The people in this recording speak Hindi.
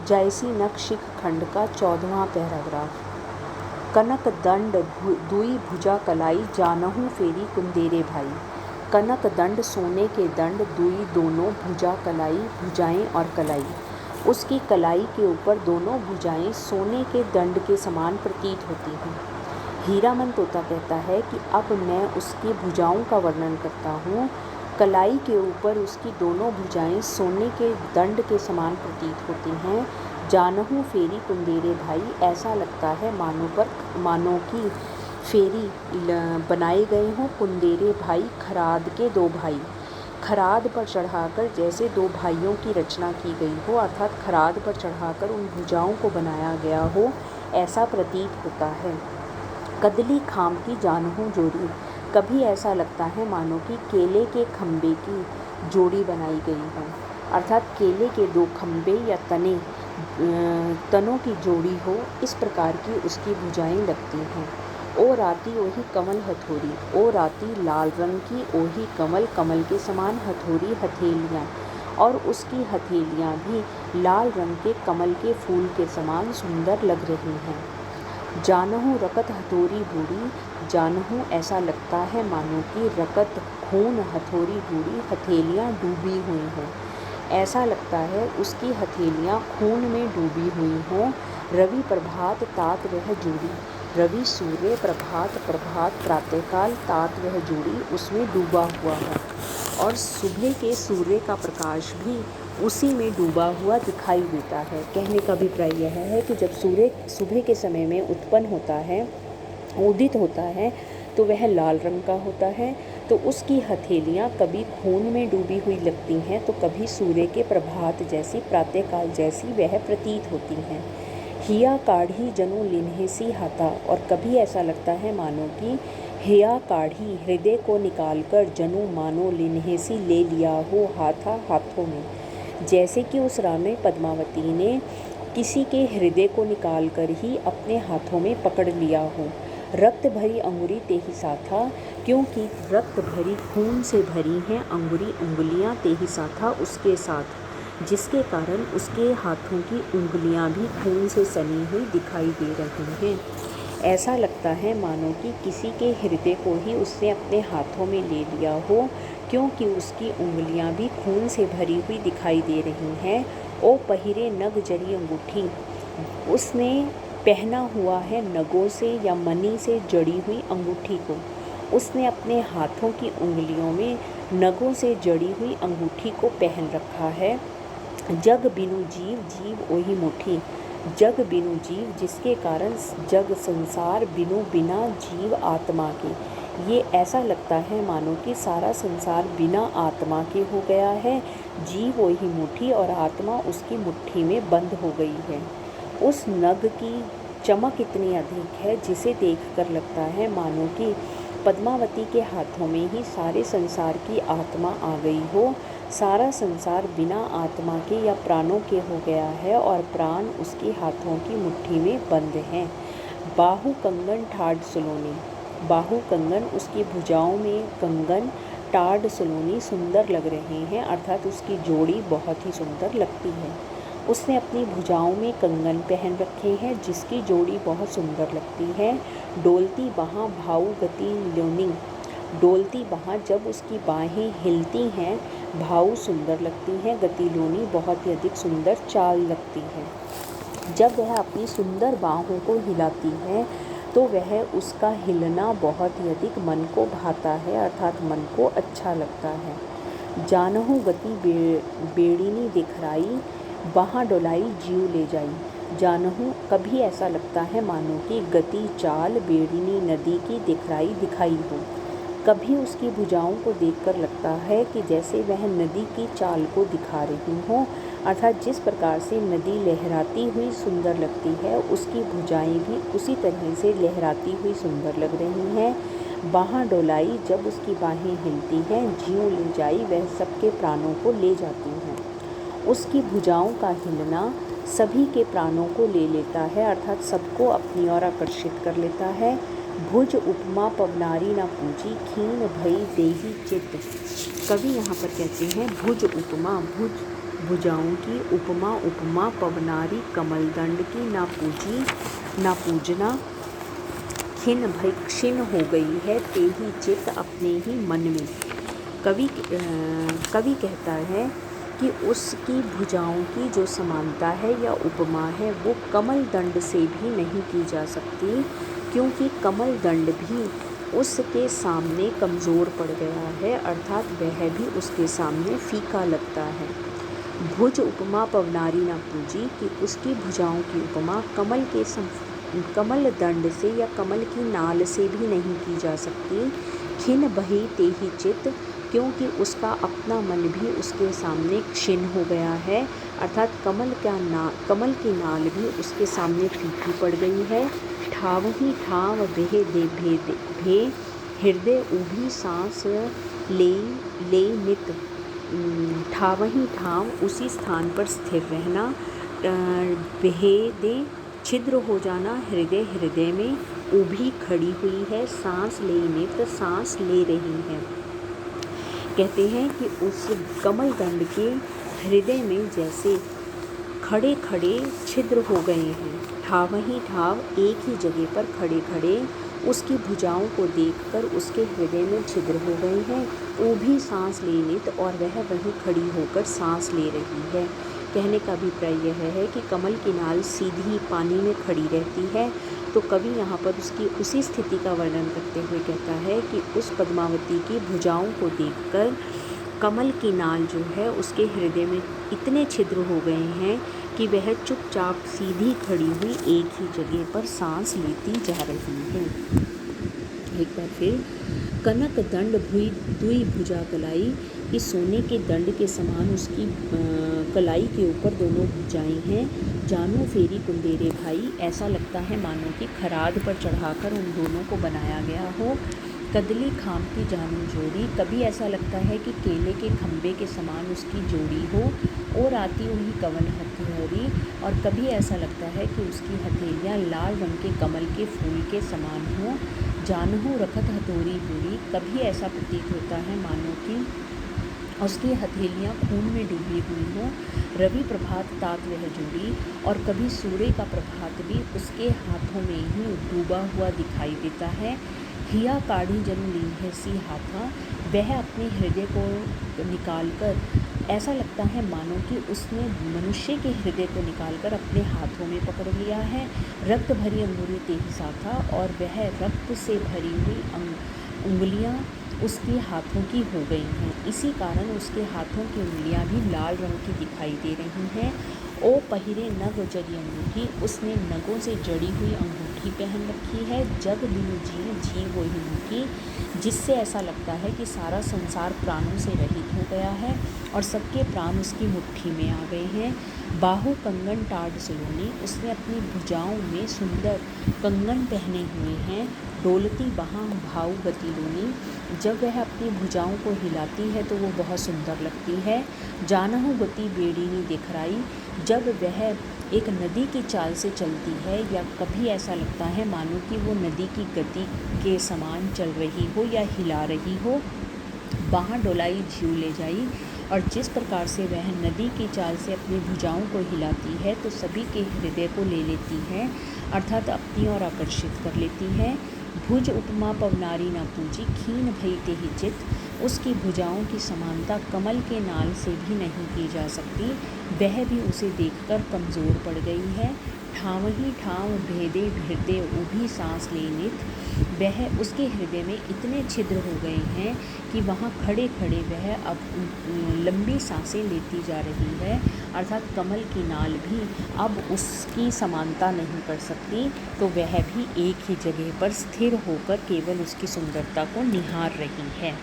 जायसी नक्शिक खंड का 14वां पैराग्राफ। कनक दंड दुई भुजा कलाई, जानहु फेरी कुंदेरे भाई। कनक दंड सोने के दंड, दुई दोनों भुजा कलाई, भुजाएं और कलाई। उसकी कलाई के ऊपर दोनों भुजाएं सोने के दंड के समान प्रतीत होती हैं। हीरामन तोता कहता है कि अब मैं उसकी भुजाओं का वर्णन करता हूँ। कलाई के ऊपर उसकी दोनों भुजाएं सोने के दंड के समान प्रतीत होती हैं। जानहु फेरी कुंदेरे भाई, ऐसा लगता है मानो की फेरी बनाए गए हों कुंदेरे भाई, खराद के दो भाई। खराद पर चढ़ाकर जैसे दो भाइयों की रचना की गई हो, अर्थात खराद पर चढ़ाकर उन भुजाओं को बनाया गया हो, ऐसा प्रतीत होता है। कदली खाम की जानहु जोड़ी, कभी ऐसा लगता है मानो कि केले के खम्भे की जोड़ी बनाई गई हो, अर्थात केले के दो खम्भे या तनों की जोड़ी हो, इस प्रकार की उसकी भुजाएं लगती हैं। ओ राती ओही कमल हथौड़ी, ओ राती लाल रंग की ओही कमल, कमल के समान हथौड़ी हथेलियाँ, और उसकी हथेलियाँ भी लाल रंग के कमल के फूल के समान सुंदर लग रही हैं। जानहु रकत हथौड़ी बूढ़ी, जानहु ऐसा लगता है मानो कि रकत खून हथौड़ी बूढ़ी, हथेलियाँ डूबी हुई हों, ऐसा लगता है उसकी हथेलियाँ खून में डूबी हुई हों। रवि प्रभात तात वह जूड़ी, रवि सूर्य प्रभात प्रातःकाल तात वह जूड़ी उसमें डूबा हुआ है, और सुबह के सूर्य का प्रकाश भी उसी में डूबा हुआ दिखाई देता है। कहने का अभिप्राय यह है कि जब सूर्य सुबह के समय में उत्पन्न होता है, उदित होता है, तो वह लाल रंग का होता है, तो उसकी हथेलियाँ कभी खून में डूबी हुई लगती हैं, तो कभी सूर्य के प्रभात जैसी, प्रातःकाल जैसी वह प्रतीत होती हैं। हिया काढ़ी जनु लिन्हेसी हाथा, और कभी ऐसा लगता है मानो कि हिया काढ़ी हृदय को निकालकर जनु मानो लिन्हेसी ले लिया हो हाथों में, जैसे कि उस रानी पद्मावती ने किसी के हृदय को निकालकर ही अपने हाथों में पकड़ लिया हो। रक्त भरी अंगुरी तेहि साथा, क्योंकि रक्त भरी खून से भरी हैं उंगलियां तेहि साथा उसके साथ, जिसके कारण उसके हाथों की उंगलियां भी खून से सनी हुई दिखाई दे रही हैं। ऐसा लगता है मानो कि किसी के हृदय को ही उसने अपने हाथों में ले लिया हो, क्योंकि उसकी उंगलियां भी खून से भरी हुई दिखाई दे रही हैं। ओ पहिरे नग जड़ी अंगूठी, उसने पहना हुआ है नगों से या मणि से जड़ी हुई अंगूठी को, उसने अपने हाथों की उंगलियों में नगों से जड़ी हुई अंगूठी को पहन रखा है। जग बिनु जीव जीव ओही मुठी, जग बिनु जीव जिसके कारण जग संसार, बिनु बिना जीव आत्मा के, ये ऐसा लगता है मानो कि सारा संसार बिना आत्मा के हो गया है। जीव वही मुट्ठी और आत्मा उसकी मुट्ठी में बंद हो गई है। उस नग की चमक इतनी अधिक है जिसे देखकर लगता है मानो कि पद्मावती के हाथों में ही सारे संसार की आत्मा आ गई हो। सारा संसार बिना आत्मा के या प्राणों के हो गया है और प्राण उसके हाथों की मुट्ठी में बंद हैं। बाहु कंगन ठाड़ सलोनी, बाहु कंगन उसकी भुजाओं में कंगन, टाढ़ सलोनी सुंदर लग रहे हैं, अर्थात उसकी जोड़ी बहुत ही सुंदर लगती है। उसने अपनी भुजाओं में कंगन पहन रखे हैं जिसकी जोड़ी बहुत सुंदर लगती है। डोलती बाहाँ भाऊ गति लोनी, डोलती बाहाँ जब उसकी बाहें हिलती हैं, भाऊ सुंदर लगती हैं, गति लोनी बहुत ही अधिक सुंदर चाल लगती है। जब वह अपनी सुंदर बाहों को हिलाती है तो वह उसका हिलना बहुत ही अधिक मन को भाता है, अर्थात मन को अच्छा लगता है। जानहु गति बेड़ीनी दिखराई, वहाँ डोलाई जीव ले जाई, जानहु कभी ऐसा लगता है मानो कि गति चाल बेड़ीनी नदी की दिखाई हो, कभी उसकी भुजाओं को देखकर लगता है कि जैसे वह नदी की चाल को दिखा रही हो, अर्थात जिस प्रकार से नदी लहराती हुई सुंदर लगती है, उसकी भुजाएं भी उसी तरह से लहराती हुई सुंदर लग रही हैं। बाहाँ डोलाई जब उसकी बाहें हिलती हैं, जीव ले जाई वह सबके प्राणों को ले जाती हैं। उसकी भुजाओं का हिलना सभी के प्राणों को ले लेता है, अर्थात सबको अपनी ओर आकर्षित कर लेता है। भुज उपमा पवनारी ना पूजी, खीन भई देही चित्त, कवि यहाँ पर कहते हैं भुज उपमा, भुज भुजाओं की उपमा उपमा पवनारी कमलदंड की ना पूजी ना पूजना खिन भई क्षीण हो गई है तेहि चित अपने ही मन में। कवि कहता है कि उसकी भुजाओं की जो समानता है या उपमा है वो कमल दंड से भी नहीं की जा सकती, क्योंकि कमल दंड भी उसके सामने कमज़ोर पड़ गया है, अर्थात वह भी उसके सामने फीका लगता है। भुज उपमा पवनारी ना पूजी कि उसकी भुजाओं की उपमा कमल दंड से या कमल की नाल से भी नहीं की जा सकती। खिन बही तेहि चित, क्योंकि उसका अपना मन भी उसके सामने क्षीण हो गया है, अर्थात कमल की नाल भी उसके सामने फीकी पड़ गई है। ठावही ठाव भे हृदय ऊभी सांस ले नित। ठावही ठाव उसी स्थान पर स्थिर रहना, भेदे छिद्र हो जाना, हृदय में ऊभी खड़ी हुई है, सांस ले नित सांस ले रही है। कहते हैं कि उस कमल दंड के हृदय में जैसे खड़े खड़े छिद्र हो गए हैं। ठावही ठाव एक ही जगह पर खड़े खड़े उसकी भुजाओं को देखकर उसके हृदय में छिद्र हो गए हैं। वो भी सांस ले नित, और वह वहीं खड़ी होकर सांस ले रही है। कहने का अभिप्राय यह है कि कमल की नाल सीधी पानी में खड़ी रहती है, तो कवि यहाँ पर उसकी उसी स्थिति का वर्णन करते हुए कहता है कि उस पद्मावती की भुजाओं को देखकर कमल की नाल जो है उसके हृदय में इतने छिद्र हो गए हैं कि वह चुपचाप सीधी खड़ी हुई एक ही जगह पर सांस लेती जा रही है। एक बार फिर, कनक दंड दुई भुजा कलाई, कि सोने के दंड के समान उसकी कलाई के ऊपर दोनों भुजाएं हैं। जानू फेरी कुंदेरे भाई, ऐसा लगता है मानो कि खराद पर चढ़ाकर उन दोनों को बनाया गया हो। कदली खाम की जानू जोड़ी, कभी ऐसा लगता है कि केले के खम्भे के समान उसकी जोड़ी हो और आती हुई कमल हथौड़ी, और कभी ऐसा लगता है कि उसकी हथेलियाँ लाल रंग के कमल के फूल के समान हों। जानहू रखत हथौड़ी पूरी, कभी ऐसा प्रतीत होता है मानो कि उसकी हथेलियाँ खून में डूबी हुई हों। रवि प्रभात तात वह जोड़ी, और कभी सूर्य का प्रभात भी उसके हाथों में ही डूबा हुआ दिखाई देता है। हिया काढ़ी जनु लीन्हे सी हाथा, वह अपने हृदय को निकालकर ऐसा लगता है मानो कि उसने मनुष्य के हृदय को निकालकर अपने हाथों में पकड़ लिया है। रक्त भरी अंगुली तेहि साथा, और वह रक्त से भरी हुई उंगलियां उसके हाथों की हो गई हैं। इसी कारण उसके हाथों की उंगलियां भी लाल रंग की दिखाई दे रही हैं। ओ पहिरे नग जड़ी अंगूठी, उसने नगों से जड़ी हुई अंगूठी पहन रखी है। जग बिनु जी वो ही मुखी, जिससे ऐसा लगता है कि सारा संसार प्राणों से रहित हो गया है और सबके प्राण उसकी मुट्ठी में आ गए हैं। बाहु कंगन टाड सलोनी, उसने अपनी भुजाओं में सुंदर कंगन पहने हुए हैं। डोलती बहाँ भाव गति लोनी, जब वह अपनी भुजाओं को हिलाती है तो वो बहुत सुंदर लगती है। जानहु गति बेड़ीनी दिखराई, जब वह एक नदी की चाल से चलती है या कभी ऐसा लगता है मानो कि वो नदी की गति के समान चल रही हो या हिला रही हो। बाहाँ डोलाई झीव ले जाई, और जिस प्रकार से वह नदी की चाल से अपनी भुजाओं को हिलाती है तो सभी के हृदय को ले लेती है, अर्थात अपनी ओर आकर्षित कर लेती है। भुज उपमा पवनारी न पूजी, खीन भई तेहि चित, उसकी भुजाओं की समानता कमल के नाल से भी नहीं की जा सकती, वह भी उसे देखकर कमज़ोर पड़ गई है। ठावही ठाव भेदे हृदय ऊभी सांस ले नित, वह उसके हृदय में इतने छिद्र हो गए हैं कि वहाँ खड़े खड़े वह अब लंबी सांसें लेती जा रही है, अर्थात कमल की नाल भी अब उसकी समानता नहीं कर सकती, तो वह भी एक ही जगह पर स्थिर होकर केवल उसकी सुंदरता को निहार रही है।